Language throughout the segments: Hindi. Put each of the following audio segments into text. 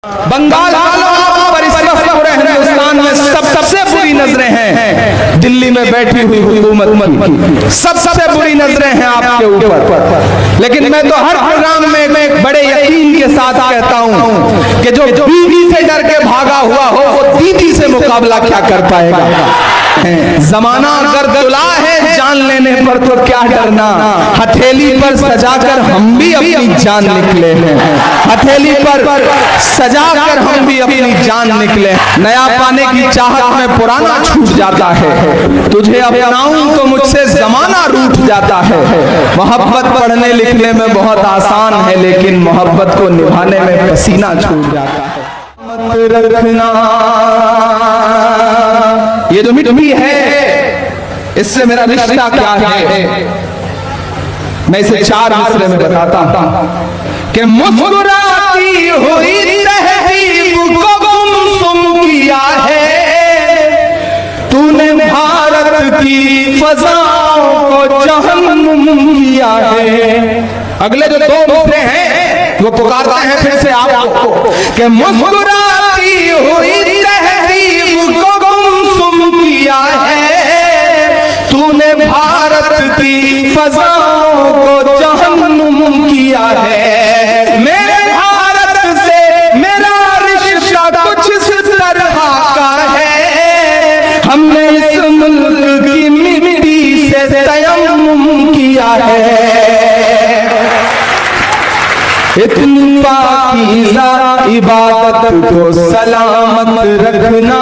बंगाल पर इस वक्त पूरे हिंदुस्तान में सबसे बुरी नजरें हैं दिल्ली में बैठी हुई हुकूमत की, सबसे बुरी नजरें हैं आपके ऊपर। लेकिन मैं तो हर प्रोग्राम में बड़े यकीन के साथ कहता हूं कि जो बीवी से डर के भागा हुआ हो वो दीदी से मुकाबला क्या कर पाएगा। जमाना अगर दुला है जान लेने पर तो क्या डरना, हथेली पर सजाकर हम भी अपनी जान निकले हैं, हथेली पर सजाकर हम भी अपनी जान निकले। नया पाने की चाहत में पुराना छूट जाता है, तुझे अपनाऊं तो मुझसे जमाना रूठ जाता है। मोहब्बत पढ़ने लिखने में बहुत आसान है लेकिन मोहब्बत को निभाने में पसीना छूट जाता है। मत रखना ये जो मिट्टी है इससे मेरा रिश्ता क्या है, मैं इसे 4 मिसरे में बताता हूं कि मुस्कुराती हुई तहजीब को गुमसुम किया है तूने, भारत की फजाओं को जहन्नुम किया है। अगले जो 2 मिसरे हैं वो पुकारते हैं फिर से आपको कि मुस्कुराती हुई तहजीब को गुमसुम किया है तूने, भारत की फजाओं को जहन्नुम किया है। मेरे भारत से मेरा रिश्ता कुछ इस तरह का है, हमने इस मुल्क की मिट्टी से तयम्मुम किया है। इतनी पाकीज़ा इबादत को सलामत रखना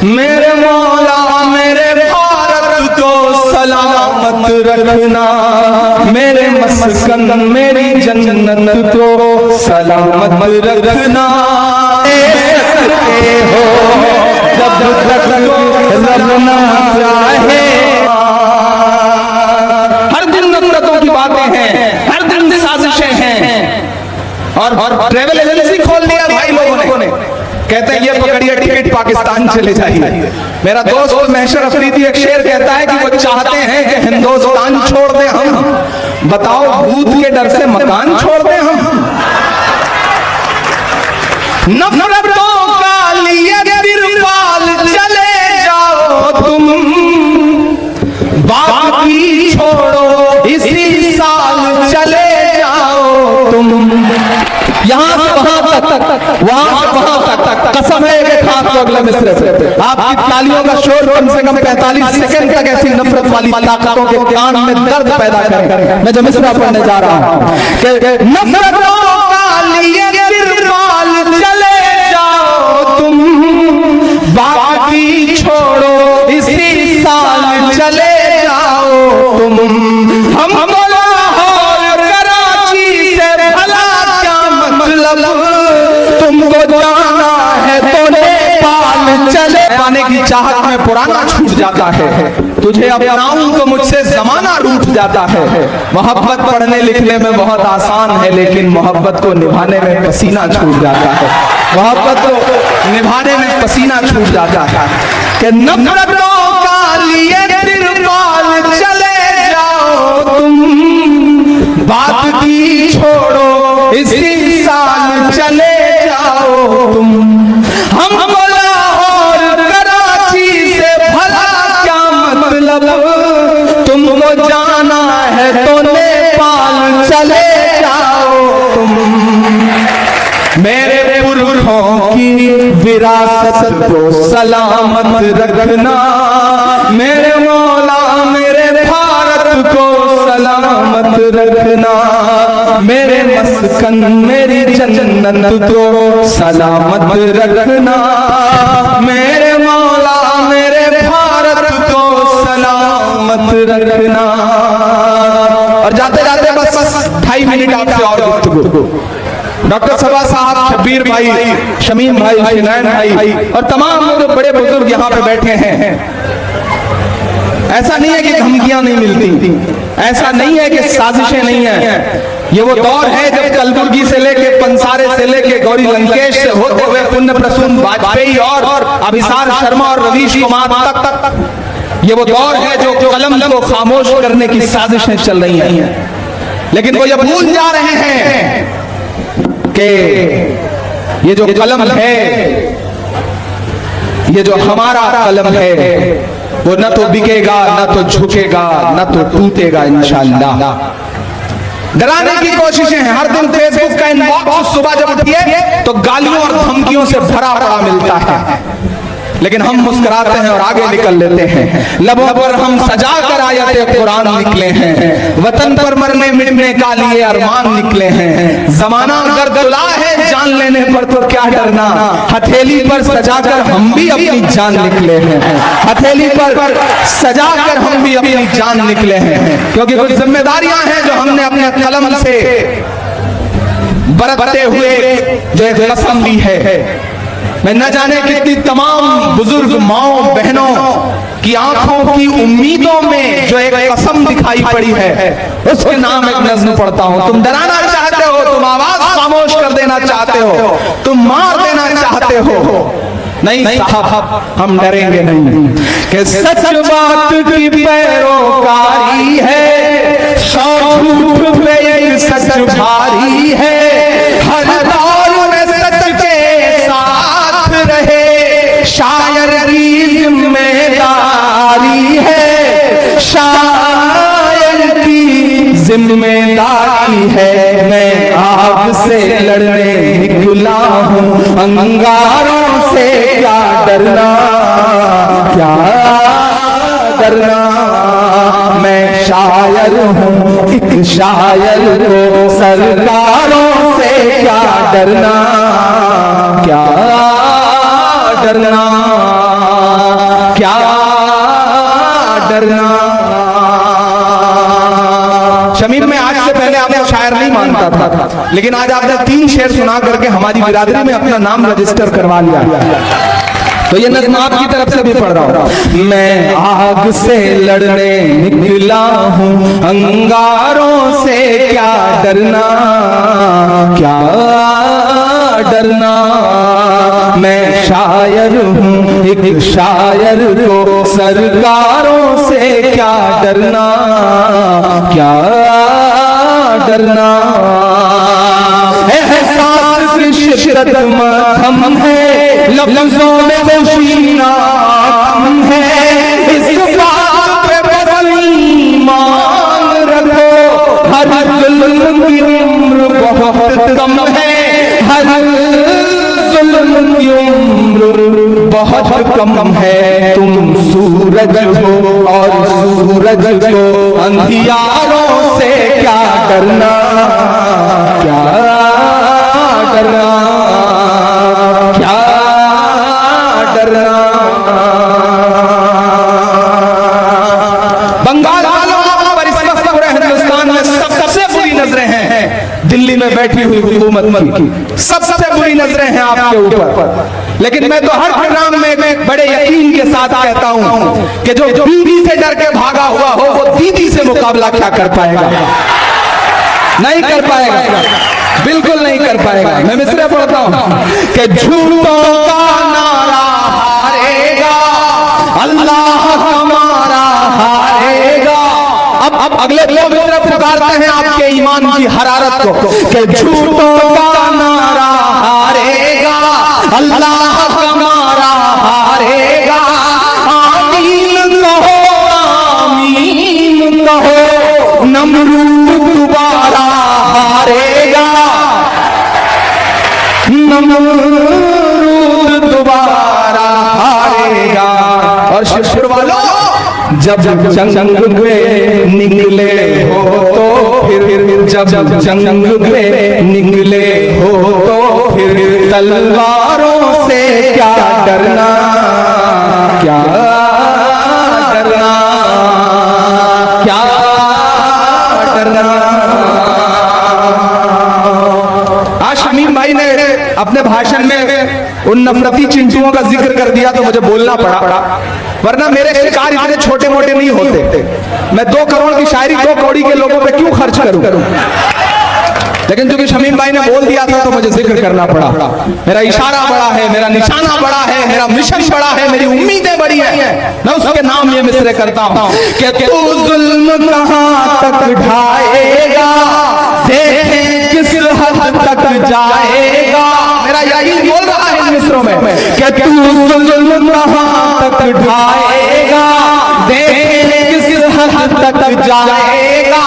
मेरे मौला, मेरे भारत को सलामत रखना, मेरे मस्कन मेरी जन्नत को सलामत रखना। हो जब तक रब ना चाहे, हर दिन नफरतों की बातें हैं, हर दिन साजिशें हैं और ट्रेवल एजेंसी खोल दिया भाई लोगों ने, कहते हैं ये पकड़िए टिकट पाकिस्तान चले जाइए। मेरा दोस्त महशर अफरीदी एक शेर कहता है कि वो चाहते हैं कि हिंदुस्तान छोड़ दें हम, बताओ भूत के डर से मकान छोड़ दें हम। नफरतों का लिए तिरपाल चले जाओ तुम, बाकी छोड़ो इसी साल चले जाओ तुम। यहाँ से वहां तक, वहां से वहां तक, कसम है एक हाथ को अगले मिसरे से आपकी तालियों का शोर कम से कम 45 सेकंड तक ऐसी नफरत वाली ताकतों के कान में दर्द पैदा करे। मैं जो मिसरा पढ़ने जा रहा हूं कि नफरतों का लिए तिरपाल चले जाओ तुम, बाकी छोड़ो इसी साल चले जाओ तुम। हम तुमको जाना है तो नेपाल चले, पाने की चाहत में पुराना छूट जाता है, तुझे अपनाऊं तो मुझसे जमाना रूठ जाता है। मोहब्बत पढ़ने लिखने में बहुत आसान है लेकिन मोहब्बत को निभाने में पसीना छूट जाता है, मोहब्बत को निभाने में पसीना छूट जाता है। कि नफरतों का लिए तिरपाल चले जाओ तुम, बात की छोड़ो इसी साल चले जाओ तुम। हमको लाहौर कराची से भला क्या मतलब, तुमको जाना है तो नेपाल चले जाओ तुम। मेरे पुरखों की विरासत को सलामत रखना मेरे मौला, मेरे भारत को सलामत रखना, मेरे मस्कन मेरी जन्नत को सलामत रखना, मेरे मौला मेरे भारत को सलामत रखना। और जाते जाते बस 2.5 मिनट आपसे और गुफ्तगू। डॉक्टर सबा साहब, शब्बीर भाई, शमीम भाई, शिनैन भाई और तमाम जो बड़े बुजुर्ग यहाँ पे बैठे हैं, ऐसा नहीं है कि धमकियां नहीं मिलती, ऐसा नहीं है कि साजिशें नहीं है। ये वो दौर है जब कलबुर्गी से लेके पंसारे से लेके गौरी लंकेश से होते हुए पुण्य प्रसून वाजपेयी और अभिसार शर्मा और रवीश कुमार तक, ये वो दौर है जो कलम को खामोश करने की साजिशें चल रही हैं। लेकिन वो ये भूल जा रहे हैं कि ये जो कलम है, ये जो हमारा कलम है, वो न तो बिकेगा, न तो झुकेगा, न तो टूटेगा इंशाअल्लाह। डराने की कोशिशें हैं। हर दिन फेसबुक का इनबॉक्स सुबह जब उठिए तो गालियों और धमकियों से भरा पड़ा मिलता है, लेकिन हम मुस्कुराते हैं और आगे निकल लेते हैं। लबों पर हम सजा कर आयते कुरान निकले हैं, वतन पर मरने मिटने का लिए अरमान निकले हैं। जमाना अगर दुला है जान लेने पर तो क्या डरना, हथेली पर सजा कर हम भी अपनी जान निकले हैं, हथेली पर सजा कर हम भी अपनी जान निकले हैं। क्योंकि कुछ जिम्मेदारियां हैं जो हमने अपने कलम से बरतते हुए जो एक कसम ली है। मैं न जाने कितनी तमाम बुजुर्ग माओ बहनों की आंखों की उम्मीदों में जो एक कसम दिखाई पड़ी है, उसके नाम एक नज़्म पढ़ता हूं। तुम डराना चाहते हो, तुम आवाज खामोश कर देना चाहते हो, तुम मार देना चाहते हो, नहीं साहब हम डरेंगे नहीं। कि सच बात की पैरोकारी है, सौ झूठ पे एक सच भारी है, हर दौर में सच के साथ रहे शायर की जिम्मेदारी है, शायर की जिम्मेदारी है। मैं आग से लड़ने निकला हूँ, अंगारों से क्या डरना, क्या डरना। मैं शायर हूँ, एक शायर को सरकारों से क्या डरना, क्या डरना, क्या डरना। शमीम, मैं आज से पहले आपको शायर नहीं मानता था, लेकिन आज आपने 3 शेर सुना करके हमारी बिरादरी में अपना नाम रजिस्टर करवा लिया, तो ये नज़्म आपकी तरफ से भी पढ़ रहा हूं। मैं आग से लड़ने निकला हूं, अंगारों से क्या डरना, क्या डरना। मैं शायर हूँ, एक शायर को सरकारों से क्या डरना, क्या डरना। एहसास की शिद्दत मरहम है, लफ्ज़ों में खुशी नाम है, इस बात पे बस ईमान रखो, हर जुल्म की उम्र बहुत कम है, हर जुल्म की उम्र बहुत कम है। तुम सूरज हो और सूरज को अंधियारों से क्या डरना, क्या डरना, क्या डरना। बंगाल वालों पर इस वक्त पूरे हिंदुस्तान में सबसे बुरी नजरें हैं दिल्ली में बैठी हुई हुकूमत की, सबसे बुरी नजरें हैं आपके ऊपर। लेकिन मैं तो हर प्रोग्राम में बड़े यकीन के साथ कहता हूं कि जो बीवी से डर के भागा हुआ हो वो दीदी से मुकाबला क्या कर पाएगा, नहीं कर पाएगा, बिल्कुल नहीं कर पाएगा। मैं मिसरे पढ़ता हूं कि झूठों का नारा हारेगा, अल्लाह हमारा हारेगा। अब अगले लोग मिसरे पुकारते हैं आपके ईमान की हरारत को कि झूठों का नारा हारेगा, अल्लाह हमारा हारेगा। आमीन कहो, आमीन कहो, नमरूद दोबारा हारेगा, नमरूद दोबारा हारेगा। और शुक्र वालों, जब जंग में निकले हो तो फिर, जब जंग में निकले हो तो फिर, तलवारों से क्या डरना, क्या डरना, क्या डरना। आज शमीम भाई ने अपने भाषण में उन नफरती चिंटुओं का जिक्र कर दिया तो मुझे बोलना पड़ा, वरना मेरे शिकार इतने छोटे मोटे नहीं होते। मैं 2 करोड़ की शायरी 2 कौड़ी के लोगों पे क्यों खर्च करूं, लेकिन क्योंकि शमीम भाई ने बोल दिया था तो मुझे जिक्र करना पड़ा। मेरा इशारा बड़ा है, मेरा निशाना बड़ा है, मेरा मिशन बड़ा है, मेरी उम्मीदें बड़ी है। मैं उसके नाम ये मिसरे करता हूं कि तू जुल्म कहां तक ढाएगा, देखें किस हद तक जाएगा। शायरा यही बोल रहा है इन मिसरों में कि तू जुल्म कहां तक ढाएगा, देख किस हद तक जाएगा।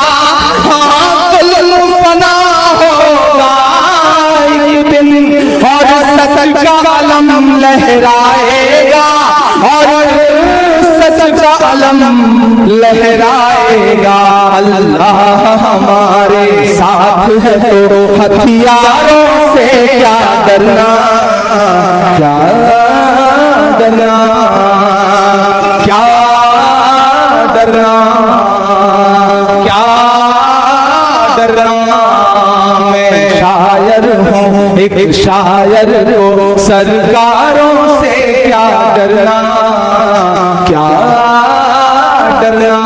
हाँ जुल्म फना होगा एक दिन और सच का अलम लहराएगा, और सच का अलम लहराएगा। अल्लाह हमारे साथ है तो हथियारों से क्या डरना, क्या डरना, क्या डरना, क्या डरना। मैं शायर हूँ एक शायर को सरकारों से क्या डरना, क्या डरना।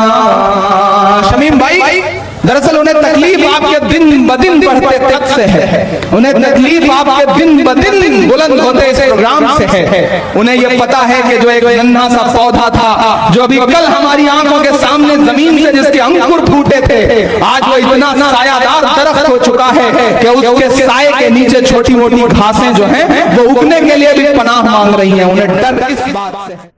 शमीम भाई, दरअसल उन्हें तकलीफ आपके दिन ब दिन बढ़ते तक से है, उन्हें तकलीफ आपके दिन ब दिन बुलंद होते इस प्रोग्राम से है। उन्हें यह पता है कि जो एक नन्हा सा पौधा था जो अभी कल हमारी आंखों के सामने जमीन से जिसके अंकुर फूटे थे, आज वो इतना सायादार दरख्त हो चुका है कि उसके साए के नीचे छोटी मोटी घासें जो हैं वो उगने के लिए भी पनाह मांग रही हैं। उन्हें डर इस बात से है।